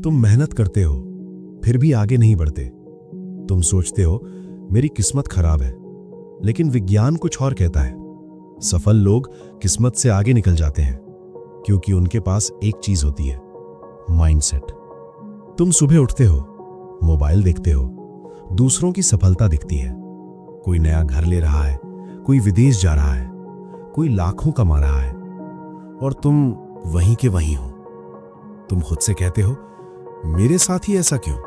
तुम मेहनत करते हो फिर भी आगे नहीं बढ़ते। तुम सोचते हो मेरी किस्मत खराब है, लेकिन विज्ञान कुछ और कहता है। सफल लोग किस्मत से आगे निकल जाते हैं क्योंकि उनके पास एक चीज होती है, माइंडसेट। तुम सुबह उठते हो, मोबाइल देखते हो, दूसरों की सफलता दिखती है। कोई नया घर ले रहा है, कोई विदेश जा रहा है, कोई लाखों कमा रहा है, और तुम वहीं के वहीं हो। तुम खुद से कहते हो मेरे साथ ही ऐसा क्यों।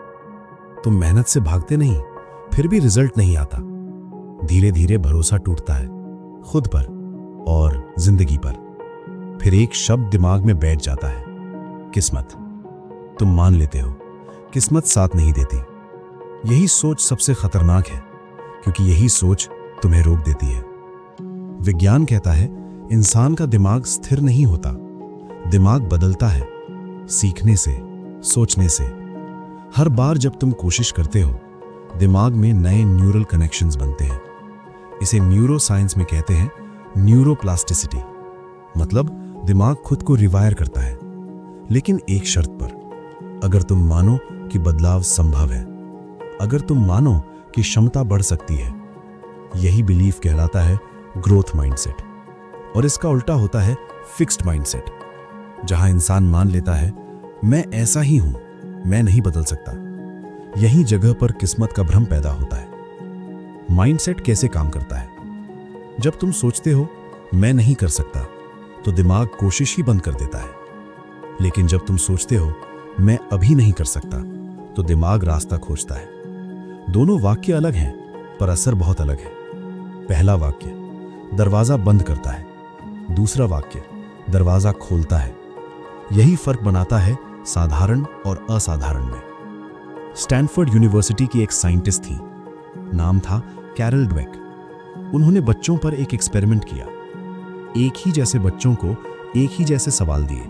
तुम मेहनत से भागते नहीं, फिर भी रिजल्ट नहीं आता। धीरे धीरे भरोसा टूटता है, खुद पर और जिंदगी पर। फिर एक शब्द दिमाग में बैठ जाता है, किस्मत। तुम मान लेते हो किस्मत साथ नहीं देती। यही सोच सबसे खतरनाक है, क्योंकि यही सोच तुम्हें रोक देती है। विज्ञान कहता है इंसान का दिमाग स्थिर नहीं होता, दिमाग बदलता है, सीखने से, सोचने से। हर बार जब तुम कोशिश करते हो, दिमाग में नए न्यूरल कनेक्शंस बनते हैं। इसे न्यूरो साइंस में कहते हैं न्यूरोप्लास्टिसिटी। मतलब दिमाग खुद को रिवायर करता है, लेकिन एक शर्त पर। अगर तुम मानो कि बदलाव संभव है, अगर तुम मानो कि क्षमता बढ़ सकती है। यही बिलीफ कहलाता है ग्रोथ माइंडसेट। और इसका उल्टा होता है फिक्स्ड माइंडसेट, जहां इंसान मान लेता है मैं ऐसा ही हूं, मैं नहीं बदल सकता। यही जगह पर किस्मत का भ्रम पैदा होता है। माइंडसेट कैसे काम करता है? जब तुम सोचते हो मैं नहीं कर सकता, तो दिमाग कोशिश ही बंद कर देता है। लेकिन जब तुम सोचते हो मैं अभी नहीं कर सकता, तो दिमाग रास्ता खोजता है। दोनों वाक्य अलग हैं, पर असर बहुत अलग है। पहला वाक्य दरवाजा बंद करता है, दूसरा वाक्य दरवाजा खोलता है। यही फर्क बनाता है साधारण और असाधारण में। स्टैनफोर्ड यूनिवर्सिटी की एक साइंटिस्ट थी, नाम था कैरल ड्वेक। उन्होंने बच्चों पर एक एक्सपेरिमेंट किया। एक ही जैसे बच्चों को एक ही जैसे सवाल दिए।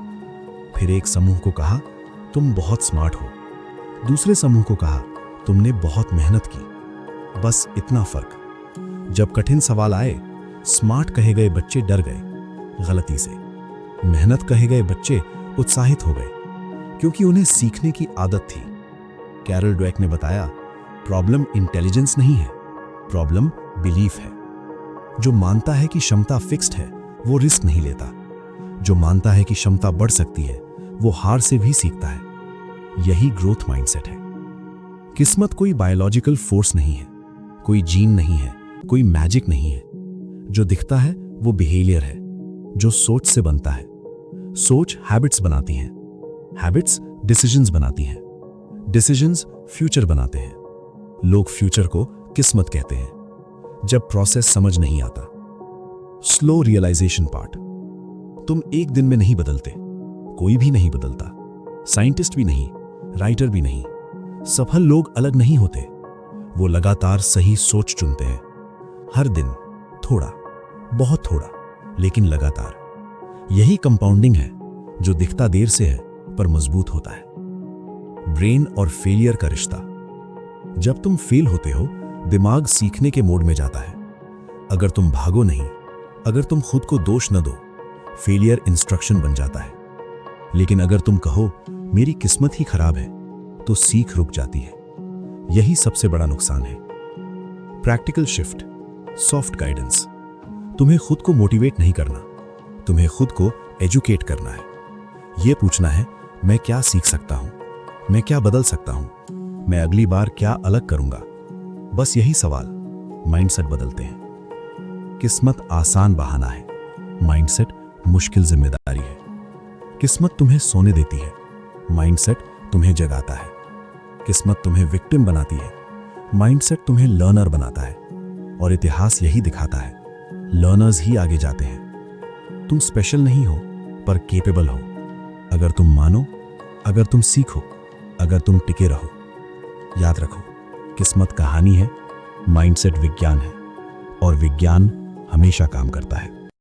फिर एक समूह को कहा तुम बहुत स्मार्ट हो, दूसरे समूह को कहा तुमने बहुत मेहनत की। बस इतना फर्क। जब कठिन सवाल आए, स्मार्ट कहे गए बच्चे डर गए गलती से, मेहनत कहे गए बच्चे उत्साहित हो गए, क्योंकि उन्हें सीखने की आदत थी। कैरल ड्वेक ने बताया प्रॉब्लम इंटेलिजेंस नहीं है, प्रॉब्लम बिलीफ है। जो मानता है कि क्षमता फिक्स्ड है, वो रिस्क नहीं लेता। जो मानता है कि क्षमता बढ़ सकती है, वो हार से भी सीखता है। यही ग्रोथ माइंडसेट है। किस्मत कोई बायोलॉजिकल फोर्स नहीं है, कोई जीन नहीं है, कोई मैजिक नहीं है। जो दिखता है वो बिहेवियर है, जो सोच से बनता है। सोच हैबिट्स बनाती है, हैबिट्स डिसीजंस बनाती हैं, डिसीजंस फ्यूचर बनाते हैं। लोग फ्यूचर को किस्मत कहते हैं जब प्रोसेस समझ नहीं आता। Slow realization part. तुम एक दिन में नहीं बदलते, कोई भी नहीं बदलता, साइंटिस्ट भी नहीं, राइटर भी नहीं। सफल लोग अलग नहीं होते, वो लगातार सही सोच चुनते हैं। हर दिन थोड़ा, बहुत थोड़ा, लेकिन लगातार। यही कंपाउंडिंग है, जो दिखता देर से है पर मजबूत होता है। ब्रेन और फेलियर का रिश्ता। जब तुम फेल होते हो, दिमाग सीखने के मोड में जाता है। अगर तुम भागो नहीं, अगर तुम खुद को दोष न दो, फेलियर इंस्ट्रक्शन बन जाता है। लेकिन अगर तुम कहो मेरी किस्मत ही खराब है, तो सीख रुक जाती है। यही सबसे बड़ा नुकसान है। Practical shift, soft guidance. तुम्हें खुद को मोटिवेट नहीं करना, तुम्हें खुद को एजुकेट करना है। यह पूछना है मैं क्या सीख सकता हूं, मैं क्या बदल सकता हूं, मैं अगली बार क्या अलग करूंगा। बस यही सवाल माइंडसेट बदलते हैं। किस्मत आसान बहाना है, माइंडसेट मुश्किल जिम्मेदारी है। किस्मत तुम्हें सोने देती है, माइंडसेट तुम्हें जगाता है। किस्मत तुम्हें विक्टिम बनाती है, माइंडसेट तुम्हें लर्नर बनाता है। और इतिहास यही दिखाता है, लर्नर्स ही आगे जाते हैं। तुम स्पेशल नहीं हो, पर केपेबल हो। अगर तुम मानो, अगर तुम सीखो, अगर तुम टिके रहो। याद रखो, किस्मत कहानी है, माइंडसेट विज्ञान है, और विज्ञान हमेशा काम करता है।